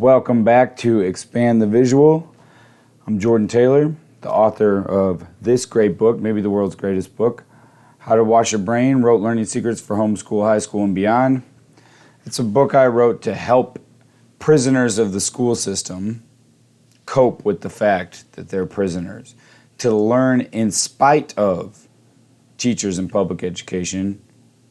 Welcome back to Expand the Visual. I'm Jordan Taylor, the author of this great book, maybe the world's greatest book, How to Wash Your Brain, Rote Learning Secrets for Homeschool, High School, and Beyond. It's a book I wrote to help prisoners of the school system cope with the fact that they're prisoners, to learn in spite of teachers in public education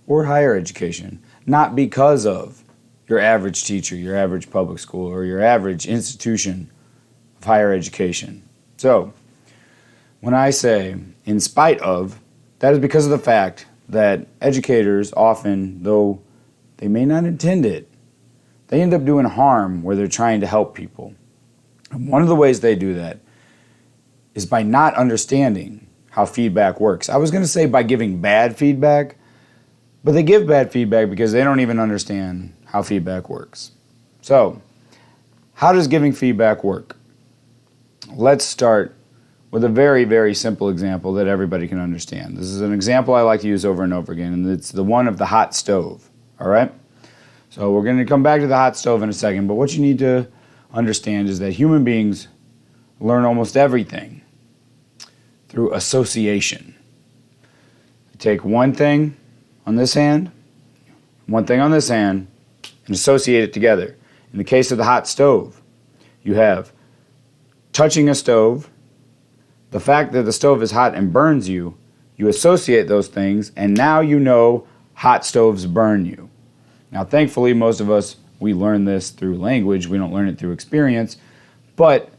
or higher education, not because of your average teacher, your average public school, or your average institution of higher education. So, when I say in spite of, that is because of the fact that educators often, though they may not intend it, they end up doing harm where they're trying to help people. And one of the ways they do that is by not understanding how feedback works. I was going to say by giving bad feedback, but they give bad feedback because they don't even understand how feedback works. So, how does giving feedback work? Let's start with a very, very simple example that everybody can understand. This is an example I like to use over and over again, and it's the one of the hot stove, all right? So we're going to come back to the hot stove in a second, but what you need to understand is that human beings learn almost everything through association. You take one thing on this hand, one thing on this hand, and associate it together. In the case of the hot stove, you have touching a stove, the fact that the stove is hot and burns you, you associate those things, and now you know hot stoves burn you. Now, thankfully, most of us, we learn this through language. We don't learn it through experience, but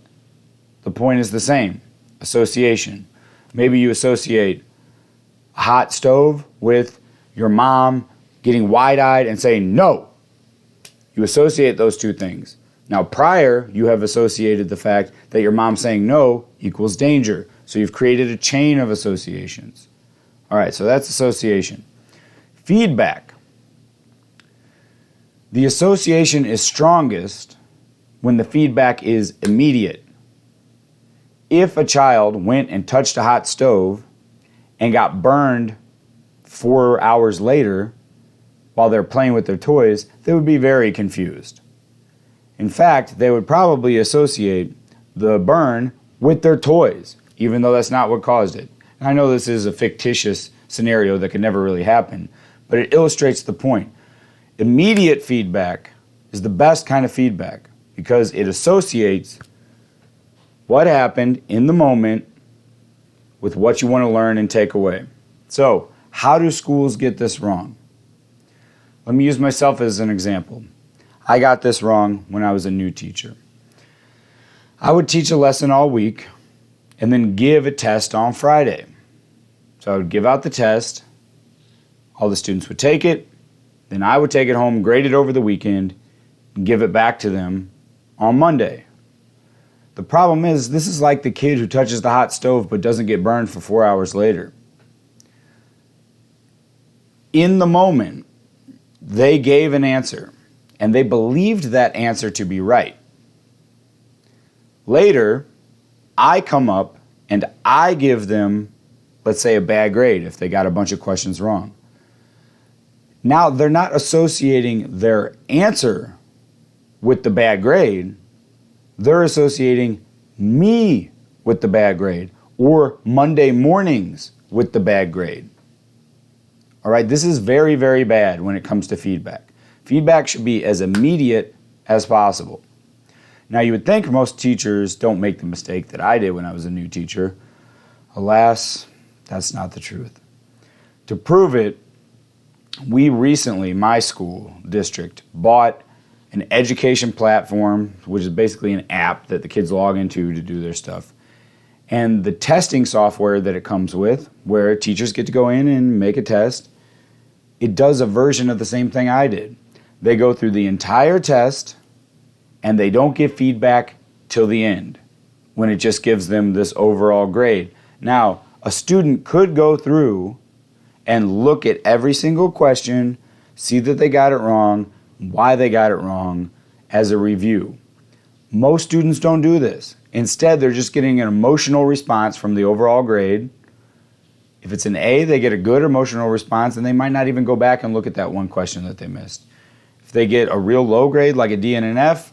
the point is the same, association. Maybe you associate a hot stove with your mom getting wide-eyed and saying, no. You associate those two things. Now, prior, you have associated the fact that your mom saying no equals danger. So you've created a chain of associations. All right, so that's association. Feedback. The association is strongest when the feedback is immediate. If a child went and touched a hot stove and got burned 4 hours later while they're playing with their toys, they would be very confused. In fact, they would probably associate the burn with their toys, even though that's not what caused it. And I know this is a fictitious scenario that could never really happen, but it illustrates the point. Immediate feedback is the best kind of feedback because it associates what happened in the moment with what you want to learn and take away. So, how do schools get this wrong? Let me use myself as an example. I got this wrong when I was a new teacher. I would teach a lesson all week and then give a test on Friday. So I would give out the test, all the students would take it, then I would take it home, grade it over the weekend, and give it back to them on Monday. The problem is, this is like the kid who touches the hot stove but doesn't get burned for 4 hours later. In the moment, they gave an answer, and they believed that answer to be right. Later, I come up and I give them, let's say, a bad grade if they got a bunch of questions wrong. Now, they're not associating their answer with the bad grade. They're associating me with the bad grade or Monday mornings with the bad grade. All right, this is very, very bad when it comes to feedback. Feedback should be as immediate as possible. Now, you would think most teachers don't make the mistake that I did when I was a new teacher. Alas, that's not the truth. To prove it, we recently, my school district, bought an education platform, which is basically an app that the kids log into to do their stuff. And the testing software that it comes with, where teachers get to go in and make a test, it does a version of the same thing I did. They go through the entire test, and they don't get feedback till the end, when it just gives them this overall grade. Now, a student could go through and look at every single question, see that they got it wrong, why they got it wrong, as a review. Most students don't do this. Instead, they're just getting an emotional response from the overall grade. If it's an A, they get a good emotional response, and they might not even go back and look at that one question that they missed. If they get a real low grade, like a D and an F,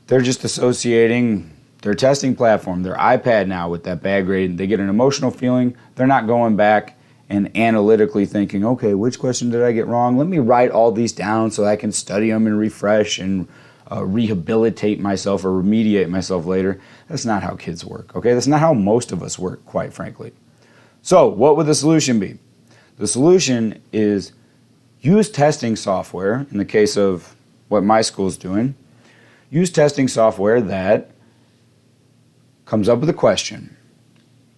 they're just associating their testing platform, their iPad now with that bad grade. They get an emotional feeling. They're not going back and analytically thinking, okay, which question did I get wrong? Let me write all these down so I can study them and refresh and rehabilitate myself or remediate myself later. That's not how kids work, okay? That's not how most of us work, quite frankly. So what would the solution be? The solution is use testing software, in the case of what my school's doing. Use testing software that comes up with a question.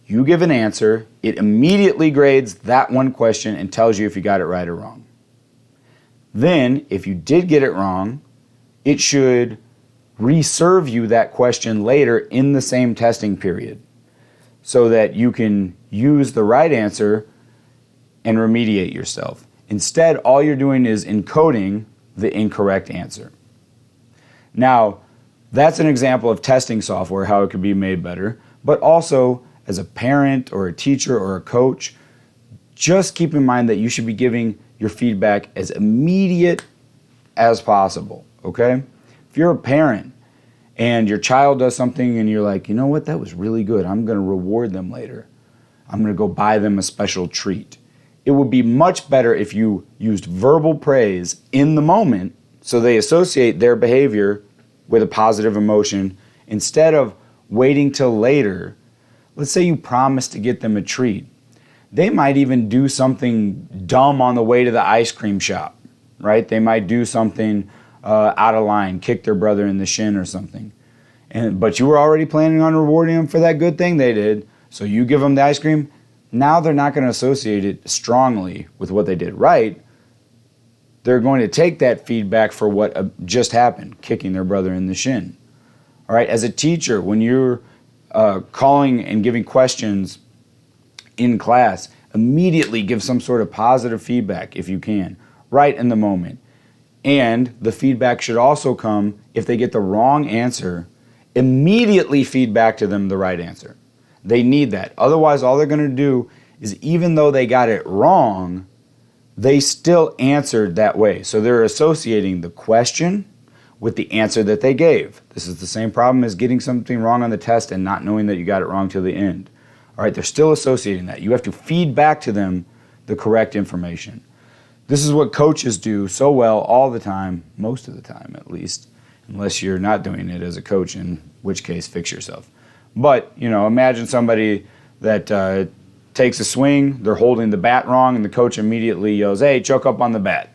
You give an answer, it immediately grades that one question and tells you if you got it right or wrong. Then, if you did get it wrong, it should reserve you that question later in the same testing period so that you can use the right answer and remediate yourself. Instead, all you're doing is encoding the incorrect answer. Now, that's an example of testing software, how it could be made better, but also as a parent or a teacher or a coach, just keep in mind that you should be giving your feedback as immediate as possible, okay? If you're a parent and your child does something and you're like, you know what, that was really good, I'm gonna reward them later. I'm gonna go buy them a special treat. It would be much better if you used verbal praise in the moment so they associate their behavior with a positive emotion instead of waiting till later. Let's say you promise to get them a treat. They might even do something dumb on the way to the ice cream shop, right? They might do something out of line, kick their brother in the shin or something. But you were already planning on rewarding them for that good thing they did, so you give them the ice cream. Now they're not going to associate it strongly with what they did right. They're going to take that feedback for what just happened, kicking their brother in the shin. All right, as a teacher, when you're calling and giving questions in class, immediately give some sort of positive feedback if you can, right in the moment. And the feedback should also come, if they get the wrong answer, immediately feed back to them the right answer. They need that. Otherwise, all they're going to do is, even though they got it wrong, they still answered that way. So they're associating the question with the answer that they gave. This is the same problem as getting something wrong on the test and not knowing that you got it wrong till the end. All right, they're still associating that. You have to feed back to them the correct information. This is what coaches do so well all the time, most of the time at least, unless you're not doing it as a coach, in which case fix yourself. But, imagine somebody that takes a swing, they're holding the bat wrong, and the coach immediately yells, hey, choke up on the bat.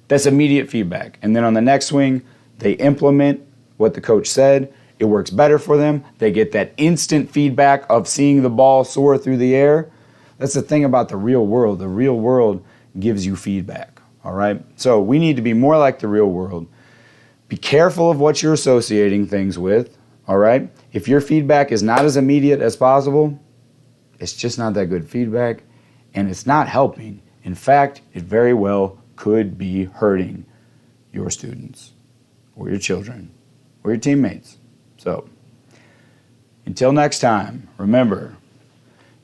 That's immediate feedback. And then on the next swing, they implement what the coach said. It works better for them. They get that instant feedback of seeing the ball soar through the air. That's the thing about the real world. The real world gives you feedback, all right? So we need to be more like the real world. Be careful of what you're associating things with, all right? If your feedback is not as immediate as possible, it's just not that good feedback, and it's not helping. In fact, it very well could be hurting your students or your children or your teammates. So, until next time, remember,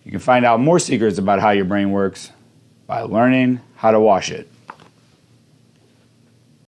you can find out more secrets about how your brain works by learning how to wash it.